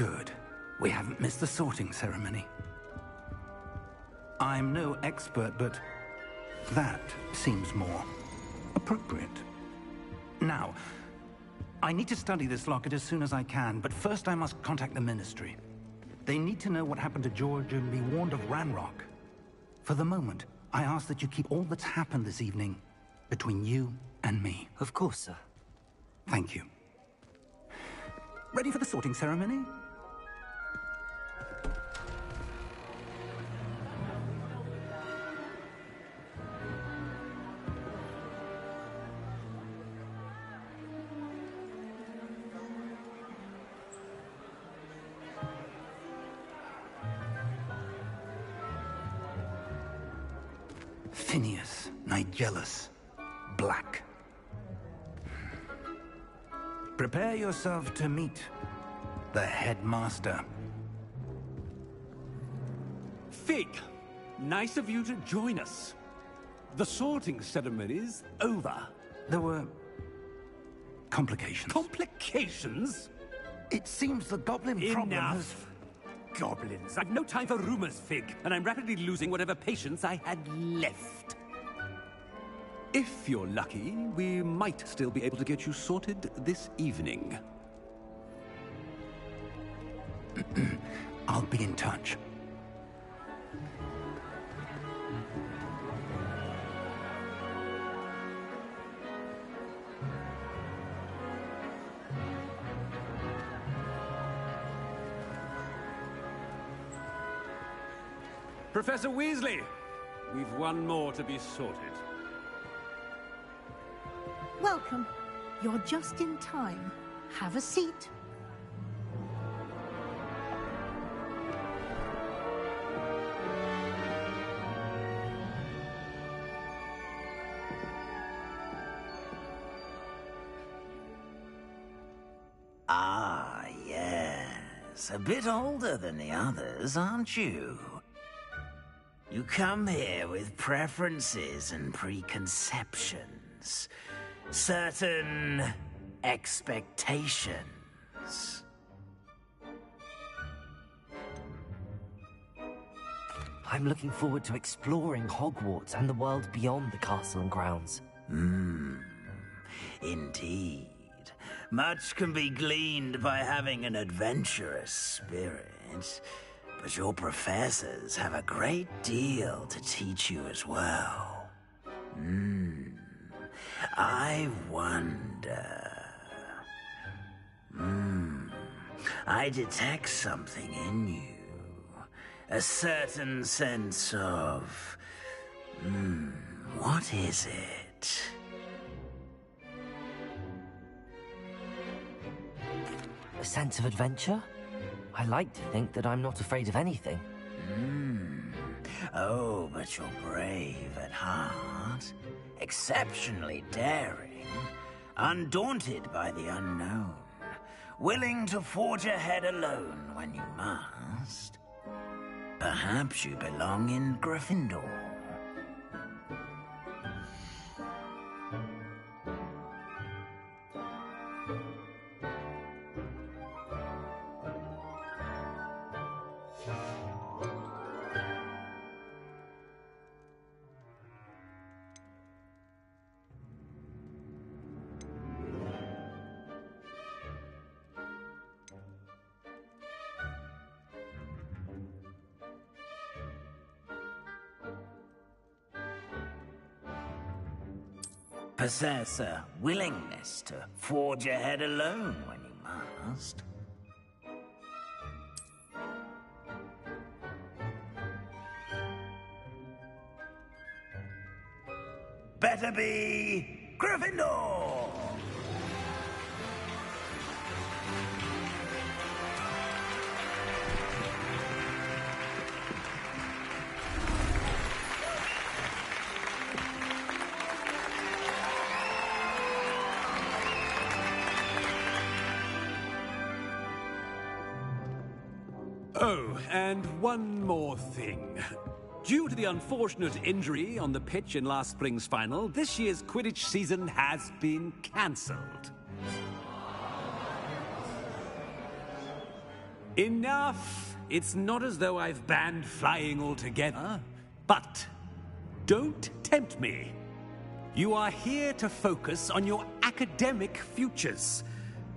Good. We haven't missed the sorting ceremony. I'm no expert, but that seems more appropriate. Now, I need to study this locket as soon as I can, but first I must contact the Ministry. They need to know what happened to George and be warned of Ranrock. For the moment, I ask that you keep all that's happened this evening between you and me. Of course, sir. Thank you. Ready for the sorting ceremony? Phineas, Nigellus, Black. Prepare yourself to meet the headmaster. Fig, nice of you to join us. The sorting ceremony's over. There were complications. Complications? It seems the goblin problem has... Enough! Goblins. I've no time for rumors, Fig, and I'm rapidly losing whatever patience I had left. If you're lucky, we might still be able to get you sorted this evening. I'll be in touch. Professor Weasley, we've one more to be sorted. Welcome. You're just in time. Have a seat. Ah, yes. A bit older than the others, aren't you? You come here with preferences and preconceptions. Certain expectations. I'm looking forward to exploring Hogwarts and the world beyond the castle and grounds. Indeed. Much can be gleaned by having an adventurous spirit, but your professors have a great deal to teach you as well. I wonder... I detect something in you. A certain sense of... what is it? A sense of adventure? I like to think that I'm not afraid of anything. Oh, but you're brave at heart. Exceptionally daring. Undaunted by the unknown. Willing to forge ahead alone when you must. Perhaps you belong in Gryffindor. Possess a willingness to forge ahead alone when you must. Better be Gryffindor! Oh, and one more thing. Due to the unfortunate injury on the pitch in last spring's final, this year's Quidditch season has been cancelled. Enough! It's not as though I've banned flying altogether. But don't tempt me. You are here to focus on your academic futures.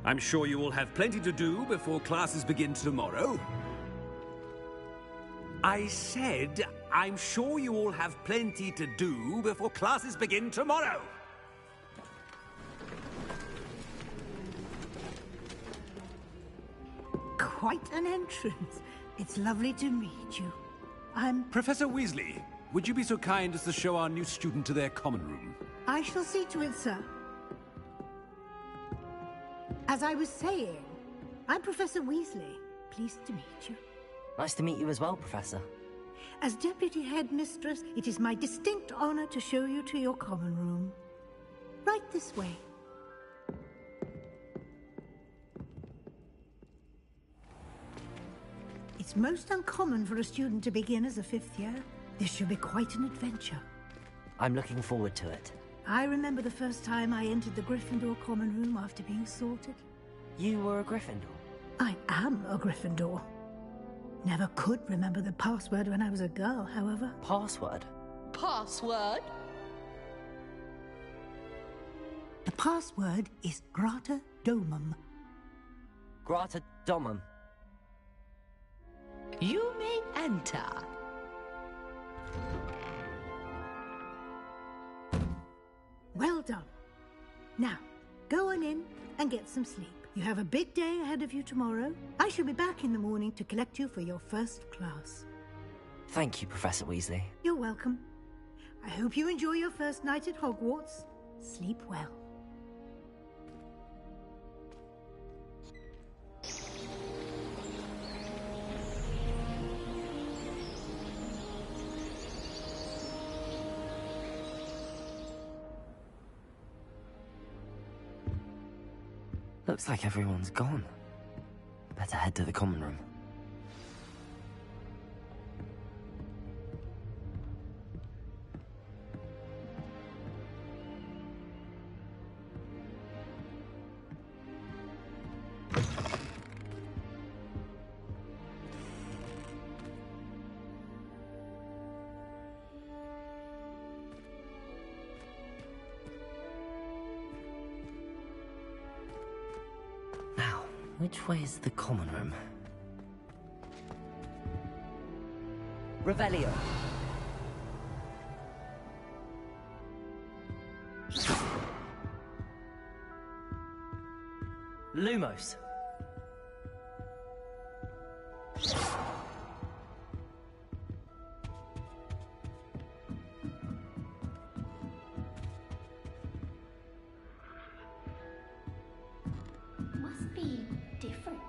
I'm sure you will have plenty to do before classes begin tomorrow. I said, I'm sure you all have plenty to do before classes begin tomorrow. Quite an entrance. It's lovely to meet you. Professor Weasley, would you be so kind as to show our new student to their common room? I shall see to it, sir. As I was saying, I'm Professor Weasley. Pleased to meet you. Nice to meet you as well, Professor. As Deputy Headmistress, it is my distinct honor to show you to your common room. Right this way. It's most uncommon for a student to begin as a fifth year. This should be quite an adventure. I'm looking forward to it. I remember the first time I entered the Gryffindor common room after being sorted. You were a Gryffindor? I am a Gryffindor. Never could remember the password when I was a girl, however. Password? Password? The password is Grata Domum. Grata Domum. You may enter. Well done. Now, go on in and get some sleep. You have a big day ahead of you tomorrow. I shall be back in the morning to collect you for your first class. Thank you, Professor Weasley. You're welcome. I hope you enjoy your first night at Hogwarts. Sleep well. Looks like everyone's gone. Better head to the common room. Which way is the common room? Revelio. Lumos. Must be different,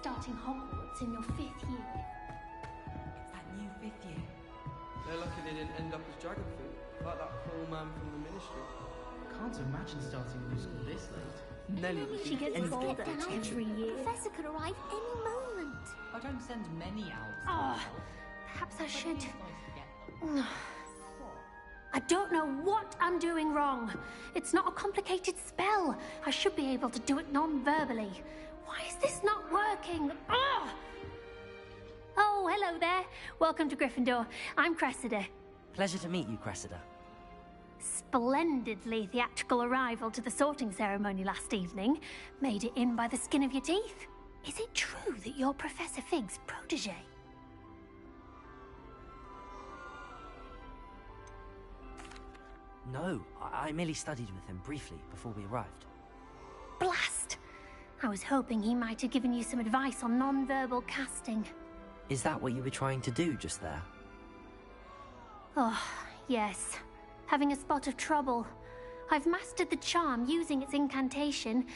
starting Hogwarts in your 5th year. It's that new 5th year. They're lucky they didn't end up as dragon food, like that poor man from the ministry. Can't imagine starting new school this late. Nelly Maybe would she be gets anything bored but down excited. every year. The professor could arrive any moment. I don't send many owls. Oh, perhaps I should. It's nice to get them. I don't know what I'm doing wrong. It's not a complicated spell. I should be able to do it non-verbally. Why is this not working? Ugh! Oh, hello there. Welcome to Gryffindor. I'm Cressida. Pleasure to meet you, Cressida. Splendidly theatrical arrival to the sorting ceremony last evening. Made it in by the skin of your teeth. Is it true that you're Professor Fig's protege? No, I merely studied with him briefly before we arrived. Blast! I was hoping he might have given you some advice on non-verbal casting. Is that what you were trying to do just there? Oh, yes. Having a spot of trouble. I've mastered the charm using its incantation,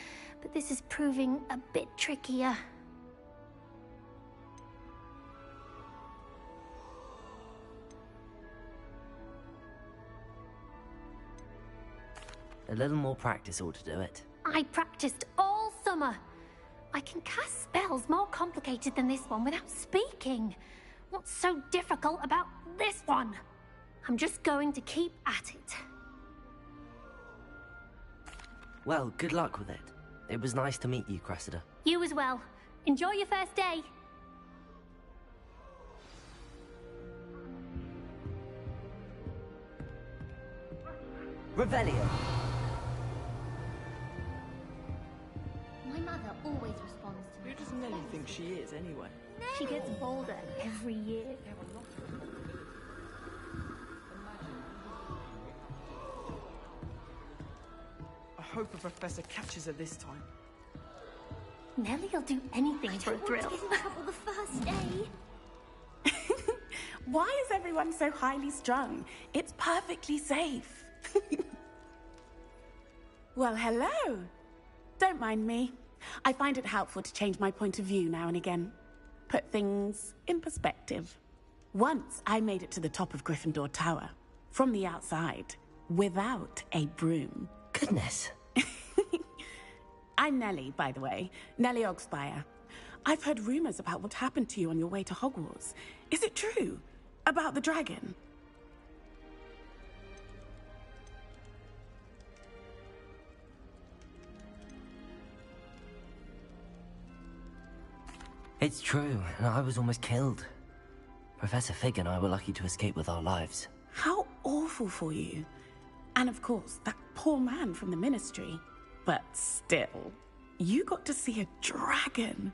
but this is proving a bit trickier. A little more practice ought to do it. I practiced all summer. I can cast spells more complicated than this one without speaking. What's so difficult about this one? I'm just going to keep at it. Well, good luck with it. It was nice to meet you, Cressida. You as well. Enjoy your first day. Revelio. My mother always responds to me. Who does Nelly think she is, anyway? She gets bolder every year. I hope a professor catches her this time. Nellie'll do anything for a thrill. Get in trouble the first day. Why is everyone so highly strung? It's perfectly safe. Well, hello. Don't mind me. I find it helpful to change my point of view now and again. Put things in perspective. Once I made it to the top of Gryffindor Tower, from the outside, without a broom. Goodness. I'm Nellie, by the way. Nellie Ogspire. I've heard rumors about what happened to you on your way to Hogwarts. Is it true? About the dragon? It's true, and I was almost killed. Professor Fig and I were lucky to escape with our lives. How awful for you. And of course, that poor man from the Ministry. But still, you got to see a dragon.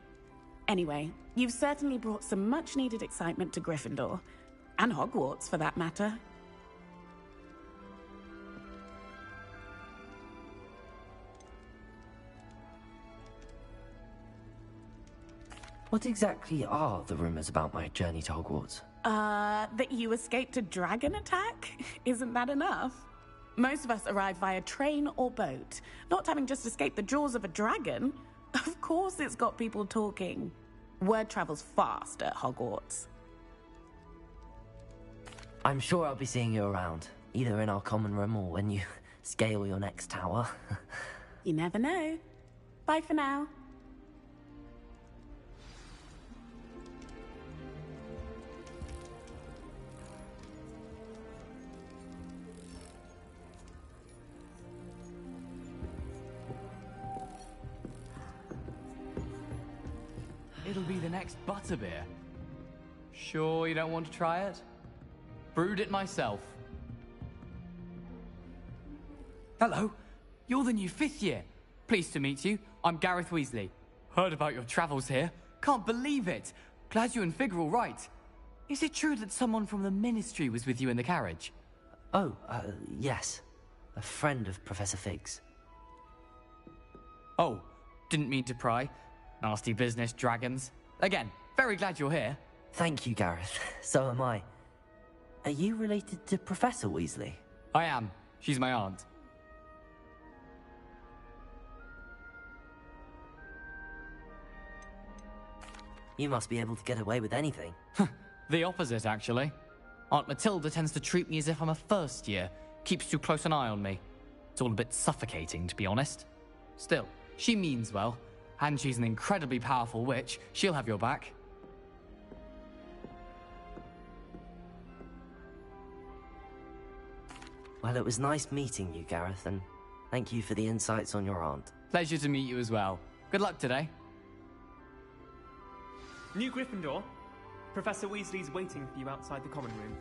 Anyway, you've certainly brought some much-needed excitement to Gryffindor. And Hogwarts, for that matter. What exactly are the rumors about my journey to Hogwarts? That you escaped a dragon attack? Isn't that enough? Most of us arrive via train or boat, not having just escaped the jaws of a dragon. Of course it's got people talking. Word travels fast at Hogwarts. I'm sure I'll be seeing you around, either in our common room or when you scale your next tower. You never know. Bye for now. It'll be the next butterbeer. Sure you don't want to try it? Brewed it myself. Hello, you're the new 5th year. Pleased to meet you. I'm Gareth Weasley. Heard about your travels here. Can't believe it. Glad you and Fig are all right. Is it true that someone from the Ministry was with you in the carriage? Oh, yes. A friend of Professor Fig's. Oh, didn't mean to pry. Nasty business, dragons. Again, very glad you're here. Thank you, Gareth. So am I. Are you related to Professor Weasley? I am. She's my aunt. You must be able to get away with anything. The opposite, actually. Aunt Matilda tends to treat me as if I'm a first year. Keeps too close an eye on me. It's all a bit suffocating, to be honest. Still, she means well. And she's an incredibly powerful witch. She'll have your back. Well, it was nice meeting you, Gareth, and thank you for the insights on your aunt. Pleasure to meet you as well. Good luck today. New Gryffindor. Professor Weasley's waiting for you outside the common room.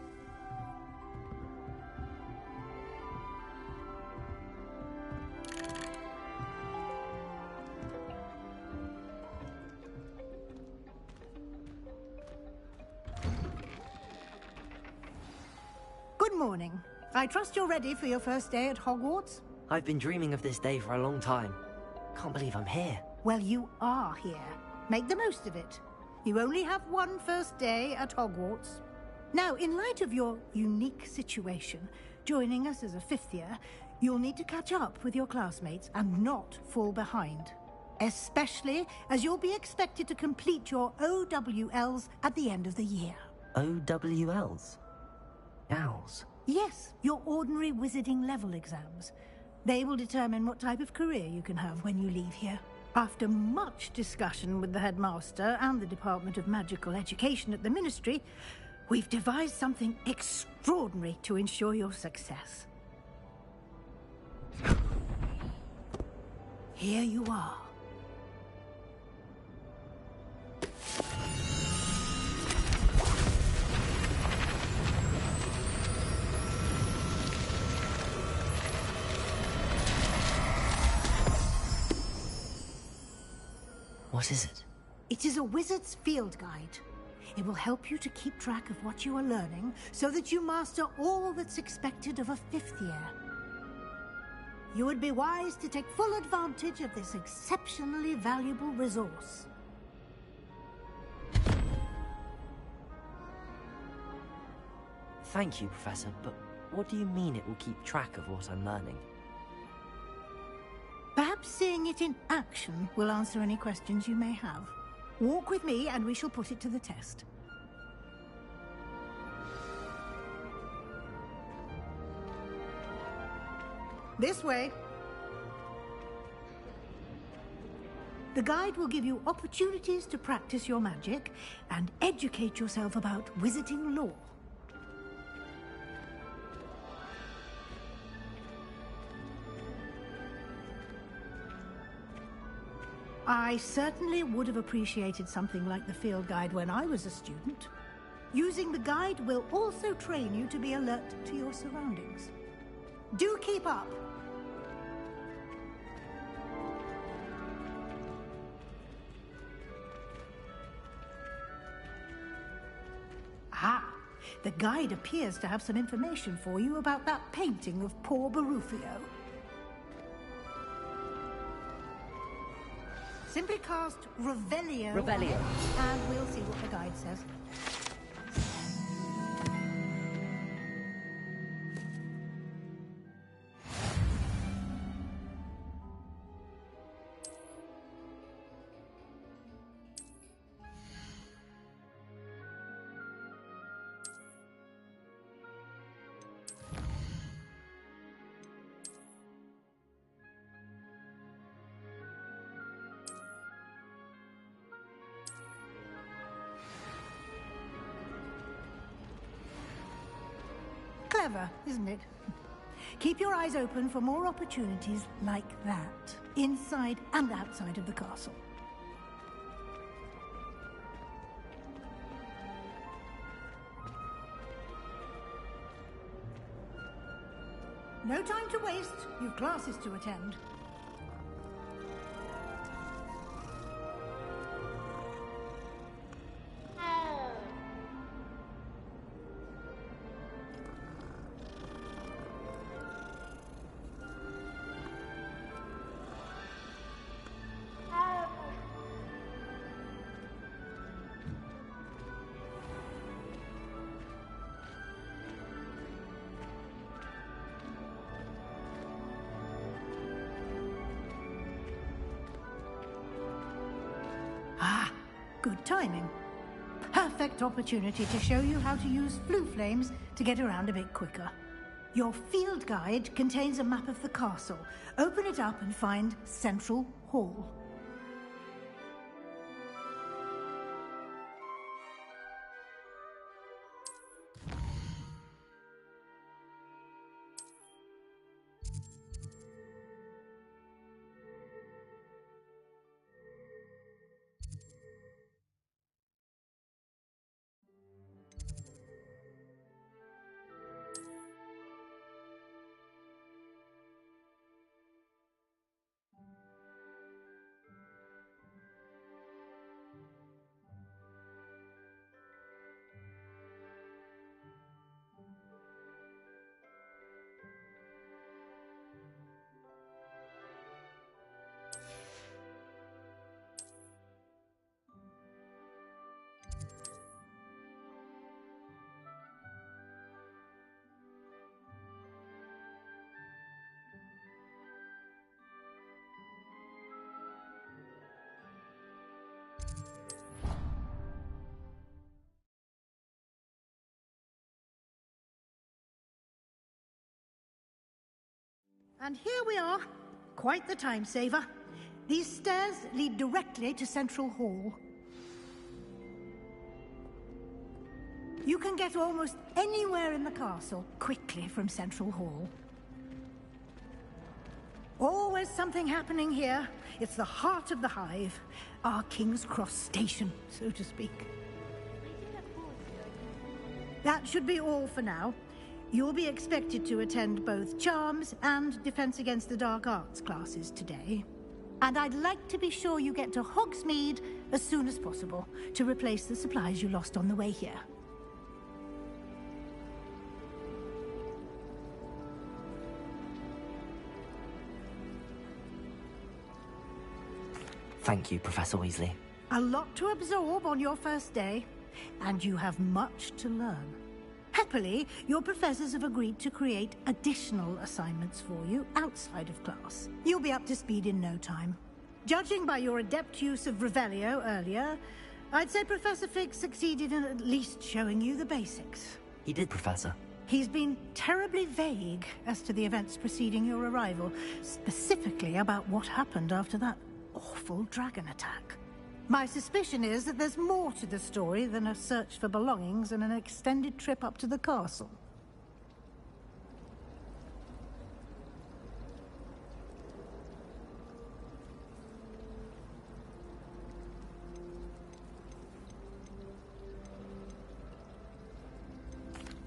Good morning. I trust you're ready for your first day at Hogwarts? I've been dreaming of this day for a long time. Can't believe I'm here. Well, you are here. Make the most of it. You only have one first day at Hogwarts. Now, in light of your unique situation, joining us as a 5th year, you'll need to catch up with your classmates and not fall behind. Especially as you'll be expected to complete your OWLs at the end of the year. OWLs? Owls? Yes, your ordinary wizarding level exams. They will determine what type of career you can have when you leave here. After much discussion with the headmaster and the Department of Magical Education at the Ministry, we've devised something extraordinary to ensure your success. Here you are. What is it? It is a wizard's field guide. It will help you to keep track of what you are learning so that you master all that's expected of a 5th year. You would be wise to take full advantage of this exceptionally valuable resource. Thank you, Professor, but what do you mean it will keep track of what I'm learning? Perhaps seeing it in action will answer any questions you may have. Walk with me and we shall put it to the test. This way. The guide will give you opportunities to practice your magic and educate yourself about wizarding lore. I certainly would have appreciated something like the field guide when I was a student. Using the guide will also train you to be alert to your surroundings. Do keep up! Ah, the guide appears to have some information for you about that painting of poor Barufio. Simply cast Revelio. Revelio. And we'll see what the guide says. Clever, isn't it? Keep your eyes open for more opportunities like that, inside and outside of the castle. No time to waste. You've classes to attend. Ah, good timing. Perfect opportunity to show you how to use flue flames to get around a bit quicker. Your field guide contains a map of the castle. Open it up and find Central Hall. And here we are. Quite the time saver. These stairs lead directly to Central Hall. You can get almost anywhere in the castle quickly from Central Hall. Always something happening here. It's the heart of the hive. Our King's Cross station, so to speak. That should be all for now. You'll be expected to attend both Charms and Defense Against the Dark Arts classes today. And I'd like to be sure you get to Hogsmeade as soon as possible to replace the supplies you lost on the way here. Thank you, Professor Weasley. A lot to absorb on your first day, and you have much to learn. Happily, your professors have agreed to create additional assignments for you outside of class. You'll be up to speed in no time. Judging by your adept use of Revelio earlier, I'd say Professor Fig succeeded in at least showing you the basics. He did, Professor. He's been terribly vague as to the events preceding your arrival, specifically about what happened after that awful dragon attack. My suspicion is that there's more to the story than a search for belongings and an extended trip up to the castle.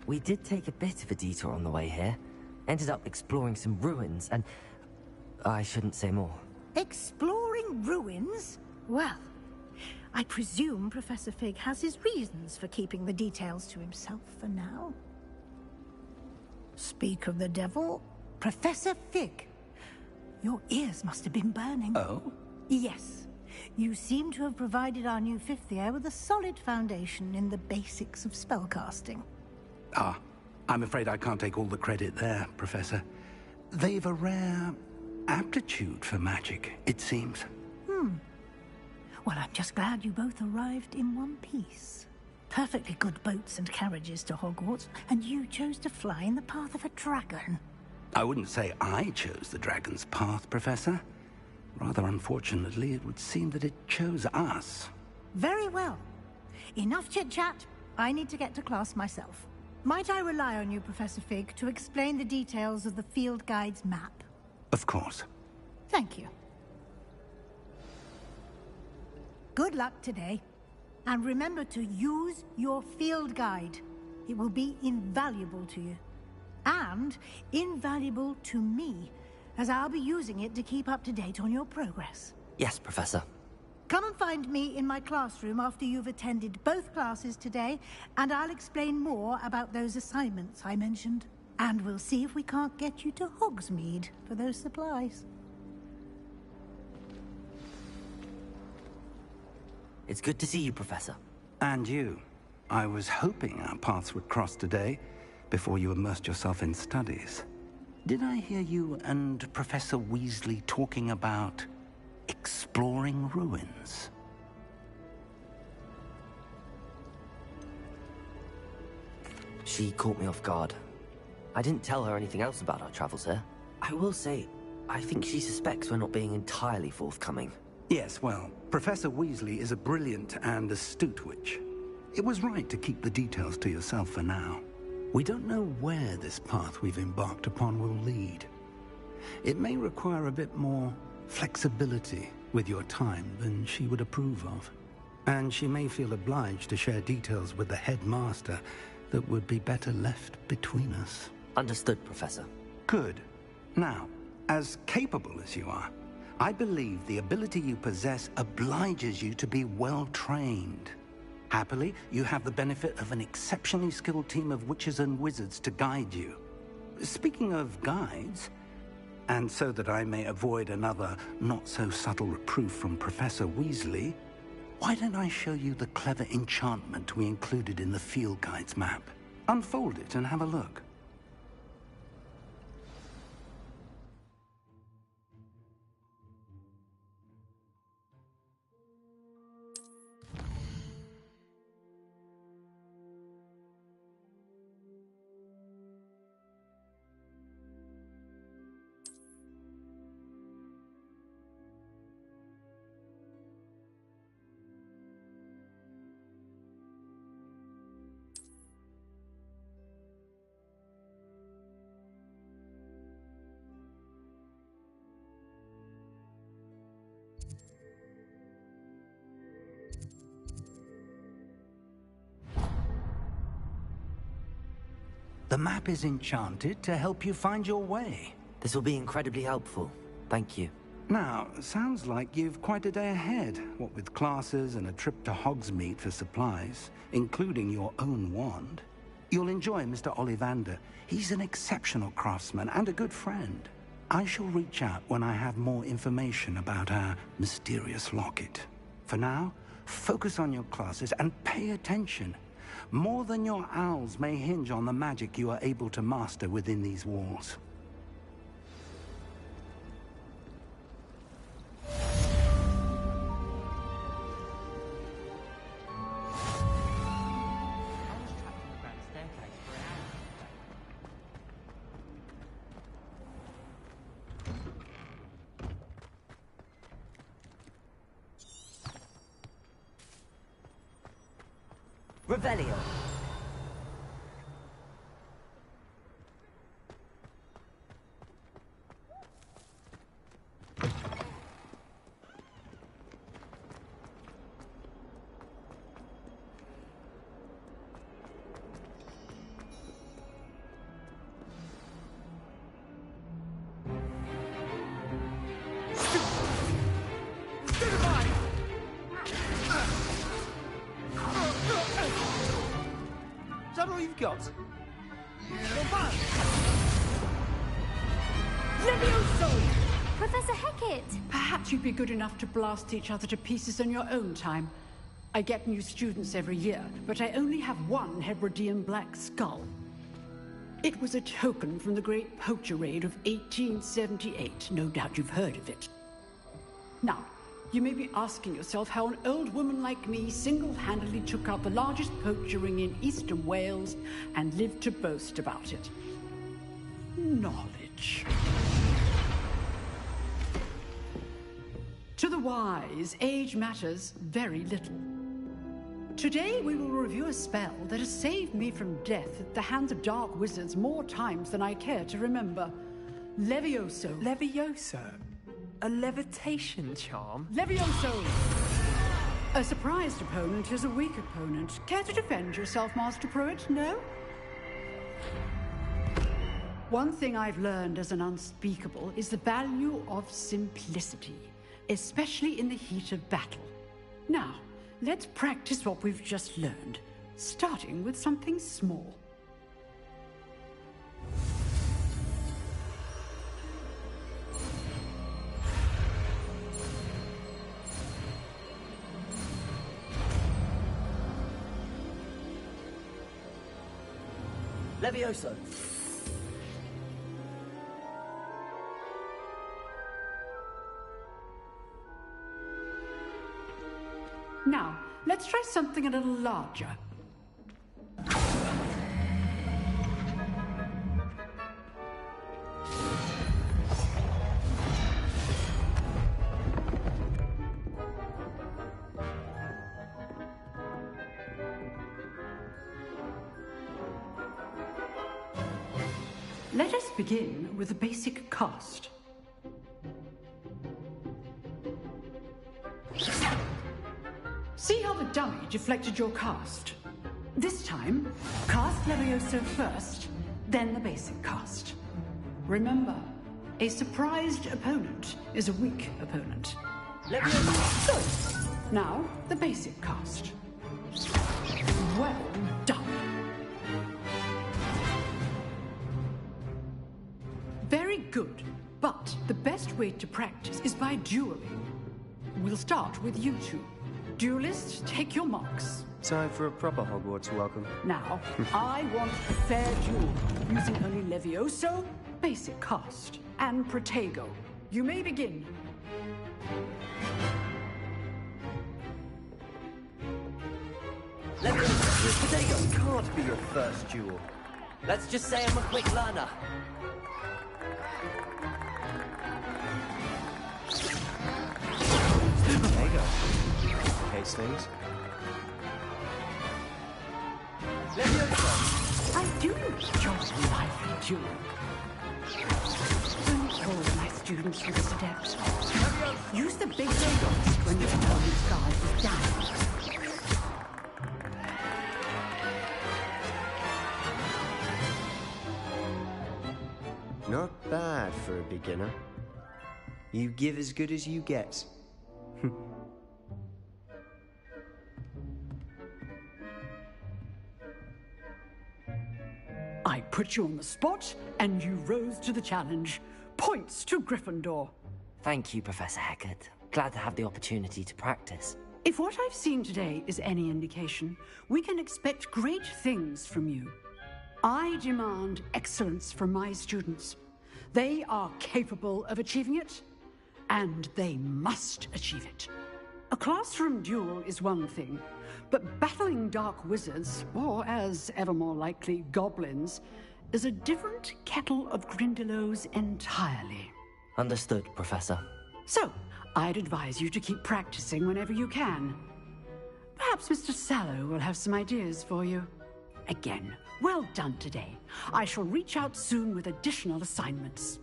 We did take a bit of a detour on the way here. Ended up exploring some ruins and... I shouldn't say more. Exploring ruins? Well, I presume Professor Fig has his reasons for keeping the details to himself for now. Speak of the devil, Professor Fig. Your ears must have been burning. Oh? Yes. You seem to have provided our new fifth year with a solid foundation in the basics of spellcasting. Ah, I'm afraid I can't take all the credit there, Professor. They've a rare aptitude for magic, it seems. Well, I'm just glad you both arrived in one piece. Perfectly good boats and carriages to Hogwarts, and you chose to fly in the path of a dragon. I wouldn't say I chose the dragon's path, Professor. Rather unfortunately, it would seem that it chose us. Very well. Enough chit-chat. I need to get to class myself. Might I rely on you, Professor Fig, to explain the details of the field guide's map? Of course. Thank you. Good luck today. And remember to use your field guide. It will be invaluable to you. And invaluable to me, as I'll be using it to keep up to date on your progress. Yes, Professor. Come and find me in my classroom after you've attended both classes today, and I'll explain more about those assignments I mentioned. And we'll see if we can't get you to Hogsmeade for those supplies. It's good to see you, Professor. And you. I was hoping our paths would cross today, before you immersed yourself in studies. Did I hear you and Professor Weasley talking about exploring ruins? She caught me off guard. I didn't tell her anything else about our travels here. I will say, I think she suspects we're not being entirely forthcoming. Yes, well, Professor Weasley is a brilliant and astute witch. It was right to keep the details to yourself for now. We don't know where this path we've embarked upon will lead. It may require a bit more flexibility with your time than she would approve of. And she may feel obliged to share details with the headmaster that would be better left between us. Understood, Professor. Good. Now, as capable as you are, I believe the ability you possess obliges you to be well-trained. Happily, you have the benefit of an exceptionally skilled team of witches and wizards to guide you. Speaking of guides, and so that I may avoid another not-so-subtle reproof from Professor Weasley, why don't I show you the clever enchantment we included in the field guide's map? Unfold it and have a look. The map is enchanted to help you find your way. This will be incredibly helpful. Thank you. Now, sounds like you've quite a day ahead, what with classes and a trip to Hogsmeade for supplies, including your own wand. You'll enjoy Mr. Ollivander. He's an exceptional craftsman and a good friend. I shall reach out when I have more information about our mysterious locket. For now, focus on your classes and pay attention. More than your owls may hinge on the magic you are able to master within these walls. Revelio. Is that all you've got? Levioso! Professor Hecat! Perhaps you'd be good enough to blast each other to pieces on your own time. I get new students every year, but I only have one Hebridean black skull. It was a token from the Great Poacher Raid of 1878. No doubt you've heard of it. Now, you may be asking yourself how an old woman like me single-handedly took out the largest poacher ring in eastern Wales and lived to boast about it. Knowledge. To the wise, age matters very little. Today we will review a spell that has saved me from death at the hands of dark wizards more times than I care to remember. Levioso. Levioso? A levitation charm? Levioso! A surprised opponent is a weak opponent. Care to defend yourself, Master Pruitt? No? One thing I've learned as an unspeakable is the value of simplicity, especially in the heat of battle. Now, let's practice what we've just learned, starting with something small. Levioso. Now, let's try something a little larger. Let us begin with a basic cast. See how the dummy deflected your cast? This time, cast Levioso first, then the basic cast. Remember, a surprised opponent is a weak opponent. Levioso! Good. Now, the basic cast. Well done. Very good, but the best way to practice is by dueling. We'll start with you two. Duelists, take your marks. Time for a proper Hogwarts welcome. Now, I want a fair duel, using only Levioso, basic cast, and Protego. You may begin. Levioso, Protego. Can't be your first duel. Let's just say I'm a quick learner. Protego. Case things. Levioso. I do enjoy a lively duel. Don't hold my students with this adept. Use the big dogs when your opponent's guard is down. Not bad for a beginner. You give as good as you get. I put you on the spot, and you rose to the challenge. Points to Gryffindor. Thank you, Professor Hecat. Glad to have the opportunity to practice. If what I've seen today is any indication, we can expect great things from you. I demand excellence from my students. They are capable of achieving it, and they must achieve it. A classroom duel is one thing, but battling dark wizards, or as ever more likely, goblins, is a different kettle of Grindylows entirely. Understood, Professor. So, I'd advise you to keep practicing whenever you can. Perhaps Mr. Sallow will have some ideas for you. Again, well done today. I shall reach out soon with additional assignments.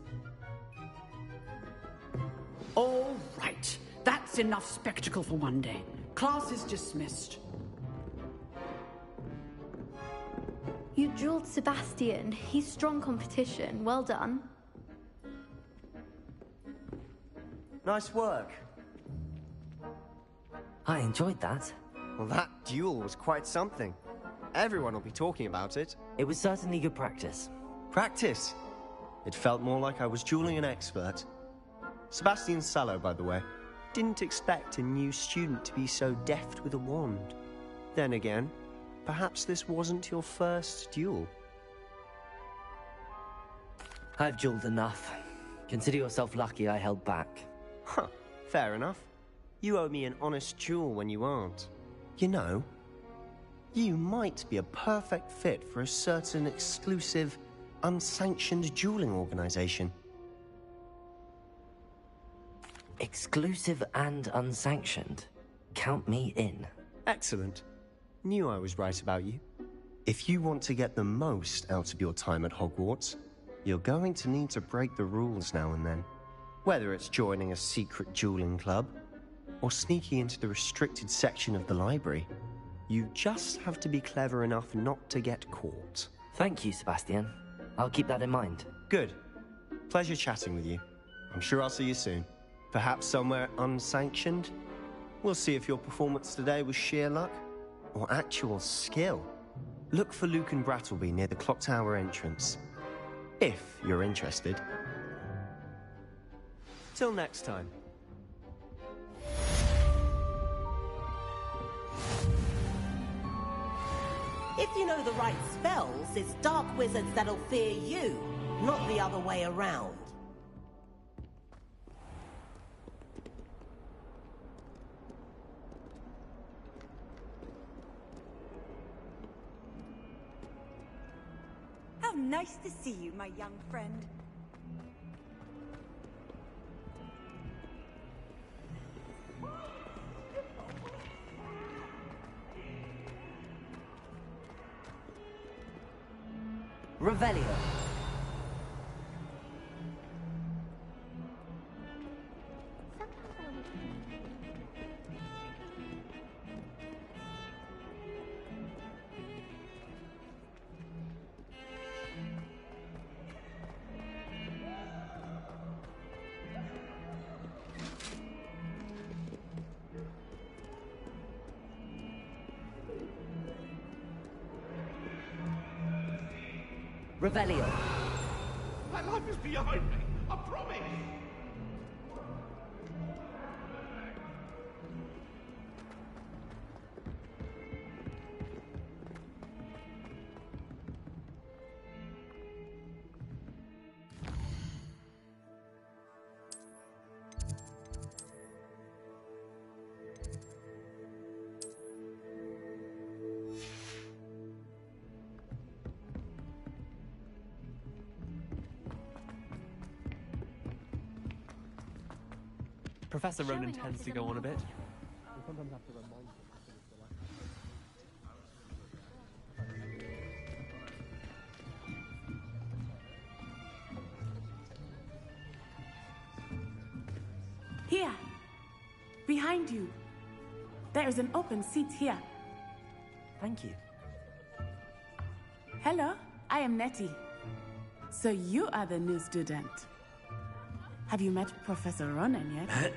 All right. That's enough spectacle for one day. Class is dismissed. You dueled Sebastian. He's strong competition. Well done. Nice work. I enjoyed that. Well, that duel was quite something. Everyone will be talking about it. It was certainly good practice. Practice? It felt more like I was dueling an expert. Sebastian Sallow, by the way. Didn't expect a new student to be so deft with a wand. Then again, perhaps this wasn't your first duel. I've dueled enough. Consider yourself lucky I held back. Huh, fair enough. You owe me an honest duel when you aren't. You know, you might be a perfect fit for a certain exclusive, unsanctioned dueling organization. Exclusive and unsanctioned. Count me in. Excellent. Knew I was right about you. If you want to get the most out of your time at Hogwarts, you're going to need to break the rules now and then. Whether it's joining a secret dueling club, or sneaking into the restricted section of the library, you just have to be clever enough not to get caught. Thank you, Sebastian. I'll keep that in mind. Good. Pleasure chatting with you. I'm sure I'll see you soon. Perhaps somewhere unsanctioned? We'll see if your performance today was sheer luck, or actual skill. Look for Luke and Brattleby near the clock tower entrance. If you're interested. Till next time. If you know the right spells, it's dark wizards that'll fear you, not the other way around. How nice to see you, my young friend. Revelio. Revelio. My life is behind me, I promise. Professor Ronan tends to go on a bit. We sometimes have to remind him to finish the lesson. Here. Behind you. There is an open seat here. Thank you. Hello, I am Nettie. So you are the new student. Have you met Professor Ronan yet?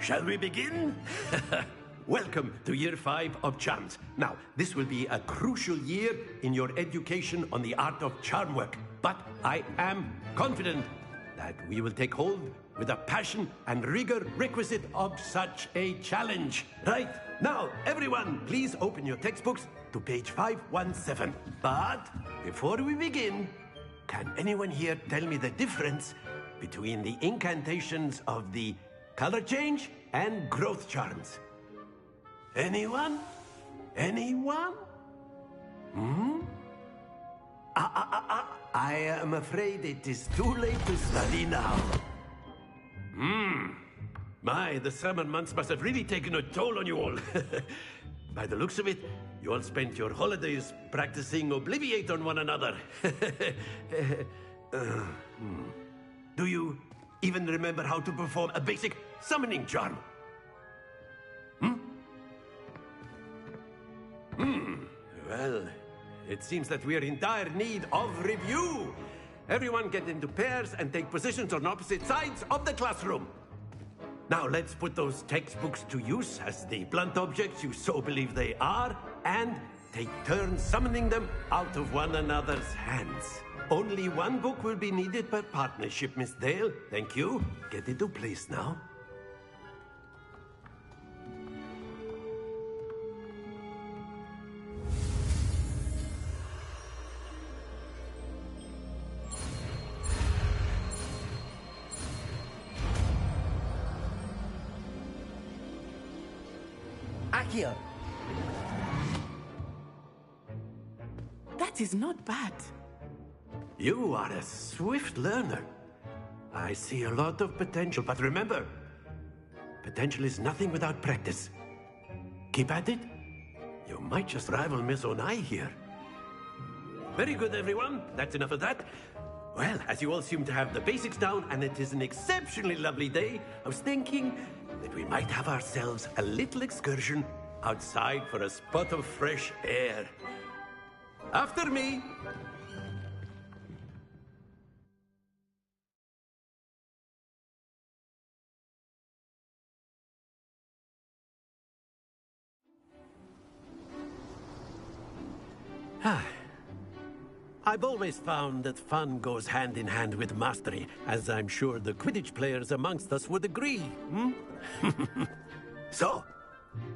Shall we begin? Welcome to Year 5 of Charms. Now, this will be a crucial year in your education on the art of charm work. But I am confident that we will take hold with the passion and rigor requisite of such a challenge. Right, now, everyone, please open your textbooks to page 517. But before we begin, can anyone here tell me the difference between the incantations of the color change and growth charms? Anyone? Anyone? I am afraid it is too late to study now. My, the summer months must have really taken a toll on you all. By the looks of it, you all spent your holidays practicing Obliviate on one another. Do you even remember how to perform a basic summoning charm? Well, it seems that we are in dire need of review. Everyone get into pairs and take positions on opposite sides of the classroom. Now let's put those textbooks to use as the blunt objects you so believe they are, and take turns summoning them out of one another's hands. Only one book will be needed per partnership, Miss Dale. Thank you. Get into place now. Akio! That is not bad. You are a swift learner. I see a lot of potential, but remember, potential is nothing without practice. Keep at it. You might just rival Miss Onai here. Very good, everyone. That's enough of that. Well, as you all seem to have the basics down, and it is an exceptionally lovely day, I was thinking that we might have ourselves a little excursion outside for a spot of fresh air. After me! I've always found that fun goes hand in hand with mastery, as I'm sure the Quidditch players amongst us would agree. So,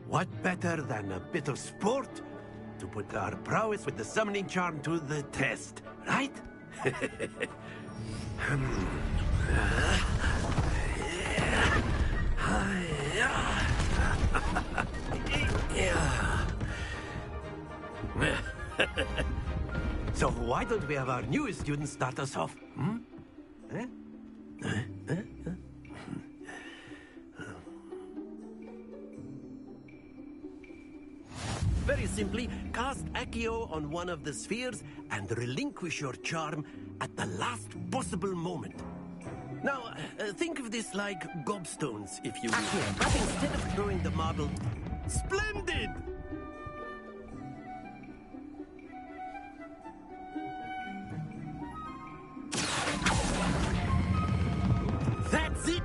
what better than a bit of sport to put our prowess with the summoning charm to the test, right? So why don't we have our newest student start us off? Very simply, cast Accio on one of the spheres and relinquish your charm at the last possible moment. Now, think of this like gobstones, if you will. But instead of throwing the marble... Splendid! That's it!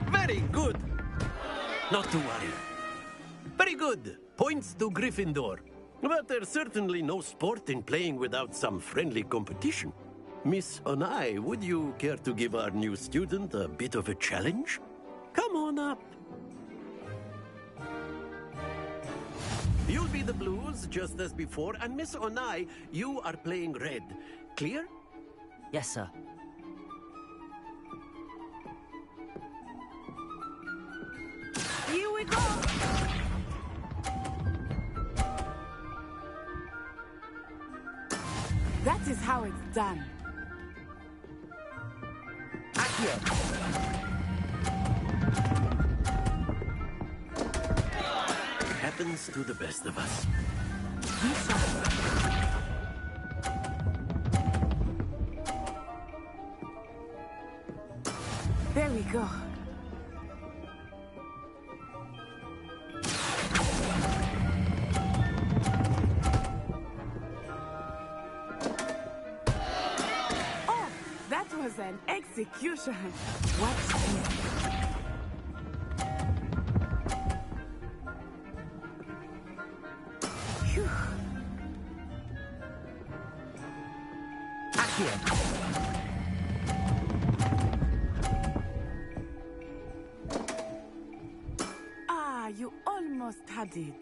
Very good! Not to worry. Very good. Points to Gryffindor. But there's certainly no sport in playing without some friendly competition. Miss Onai, would you care to give our new student a bit of a challenge? Come on up. You'll be the blues, just as before, and Miss Onai, you are playing red. Clear? Yes, sir. Here we go! That is how it's done. Happens to the best of us. There we go. execution. Watch this. Phew. Ah, you almost had it.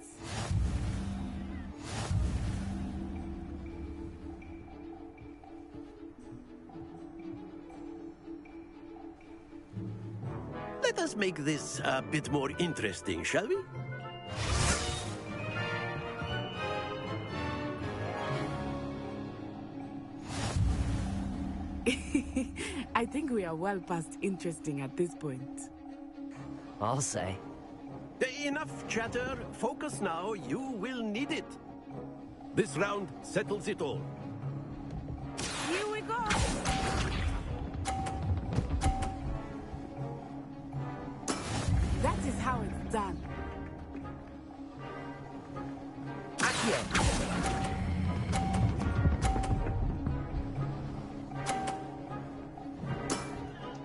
Let us make this a bit more interesting, shall we? I think we are well past interesting at this point. I'll say. Enough chatter. Focus now. You will need it. This round settles it all. Here we go. That is how it's done.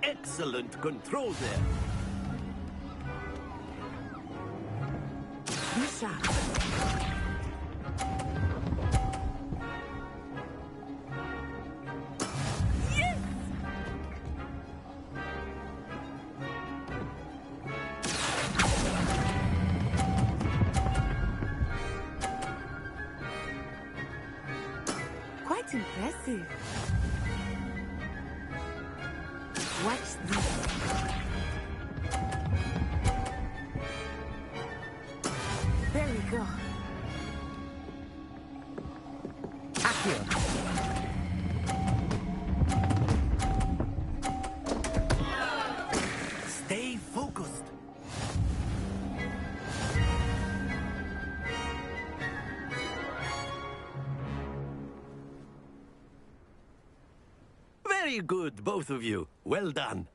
Excellent control there. Be sharp. Yes! Quite impressive. Watch this. There we go. Stay focused. Very good, both of you. Well done.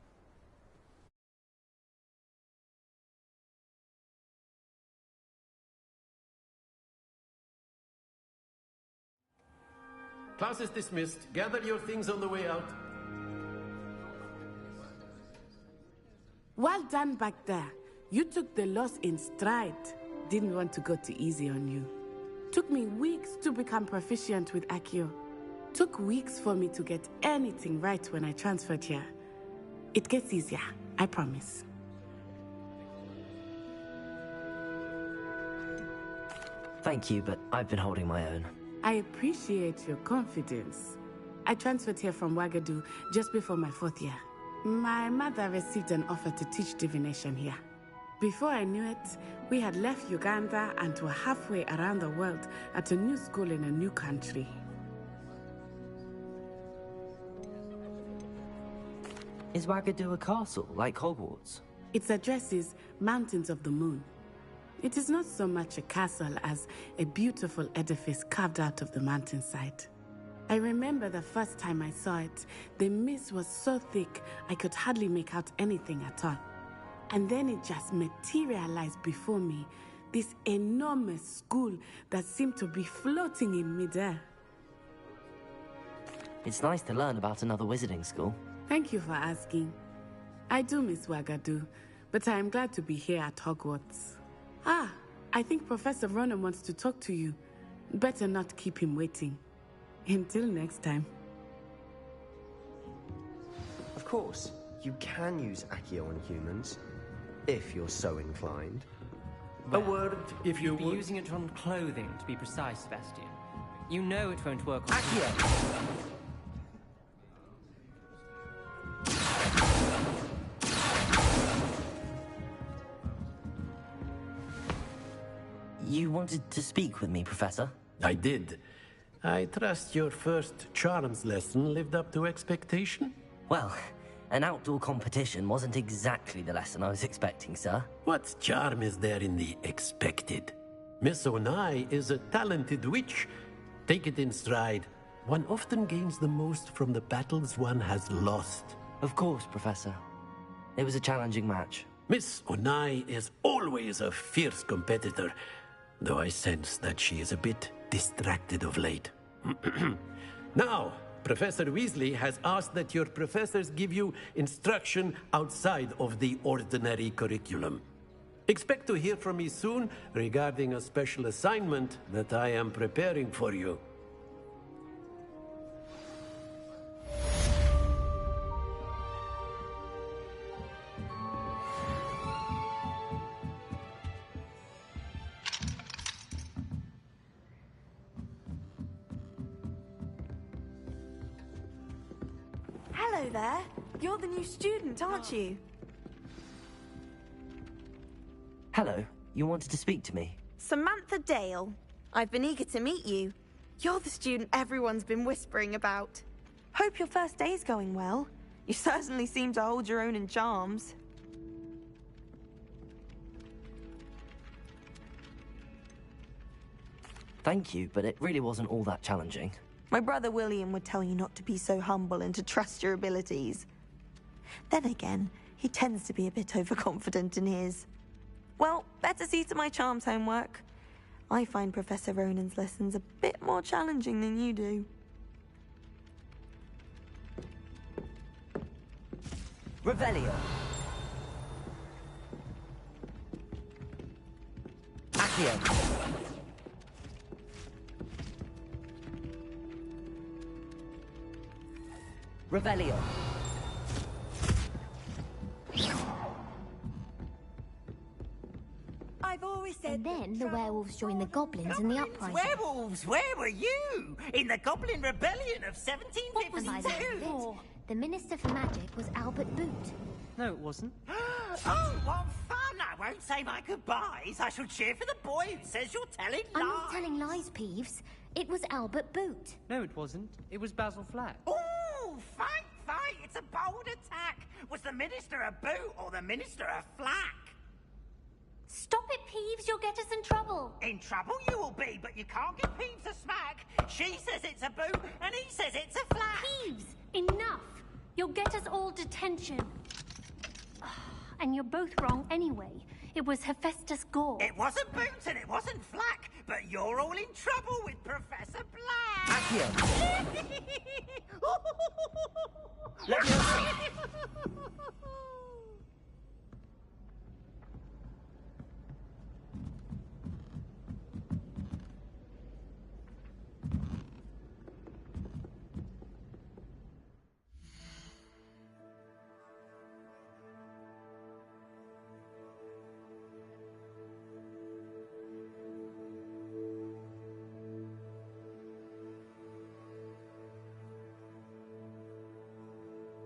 Class is dismissed. Gather your things on the way out. Well done back there. You took the loss in stride. Didn't want to go too easy on you. Took me weeks to become proficient with Accio. Took weeks for me to get anything right when I transferred here. It gets easier, I promise. Thank you, but I've been holding my own. I appreciate your confidence. I transferred here from Wagadu just before my 4th year. My mother received an offer to teach divination here. Before I knew it, we had left Uganda and were halfway around the world at a new school in a new country. Is Wagadu a castle, like Hogwarts? Its address is Mountains of the Moon. It is not so much a castle as a beautiful edifice carved out of the mountainside. I remember the first time I saw it, the mist was so thick I could hardly make out anything at all. And then it just materialized before me, this enormous school that seemed to be floating in midair. It's nice to learn about another wizarding school. Thank you for asking. I do miss Wagadu, but I am glad to be here at Hogwarts. Ah, I think Professor Ronan wants to talk to you. Better not keep him waiting. Until next time. Of course, you can use Accio on humans, if you're so inclined. A word, if you You'd be would. using it on clothing, to be precise, Sebastian. You know it won't work on... You wanted to speak with me, Professor? I did. I trust your first charms lesson lived up to expectation? Well, an outdoor competition wasn't exactly the lesson I was expecting, sir. What charm is there in the expected? Miss Onai is a talented witch. Take it in stride. One often gains the most from the battles one has lost. Of course, Professor. It was a challenging match. Miss Onai is always a fierce competitor, though I sense that she is a bit distracted of late. Now, Professor Weasley has asked that your professors give you instruction outside of the ordinary curriculum. Expect to hear from me soon regarding a special assignment that I am preparing for you. Hello there. You're the new student, aren't you? Hello. You wanted to speak to me? Samantha Dale. I've been eager to meet you. You're the student everyone's been whispering about. Hope your first day's going well. You certainly seem to hold your own in charms. Thank you, but it really wasn't all that challenging. My brother William would tell you not to be so humble and to trust your abilities. Then again, he tends to be a bit overconfident in his. Well, better see to my charms homework. I find Professor Ronan's lessons a bit more challenging than you do. Revelio. Accio. Revelio. I've always said. And then the werewolves joined the goblins in the uprising. Werewolves, where were you? In the Goblin Rebellion of 1752? What was I there for? The Minister for Magic was Albert Boot. No, it wasn't. Oh, what fun! I won't say my goodbyes. I shall cheer for the boy who says you're telling lies. I'm not telling lies, Peeves. It was Albert Boot. No, it wasn't. It was Basil Flack. Oh, fight, fight! It's a bold attack. Was the Minister a boot or the Minister a flack? Stop it, Peeves. You'll get us in trouble. In trouble you will be, but you can't give Peeves a smack. She says it's a boot, and he says it's a flack. Peeves, enough. You'll get us all detention. And you're both wrong anyway. It was Hephaestus Gore. It wasn't boot and it wasn't flack, but you're all in trouble with Professor Black. Accio. Let me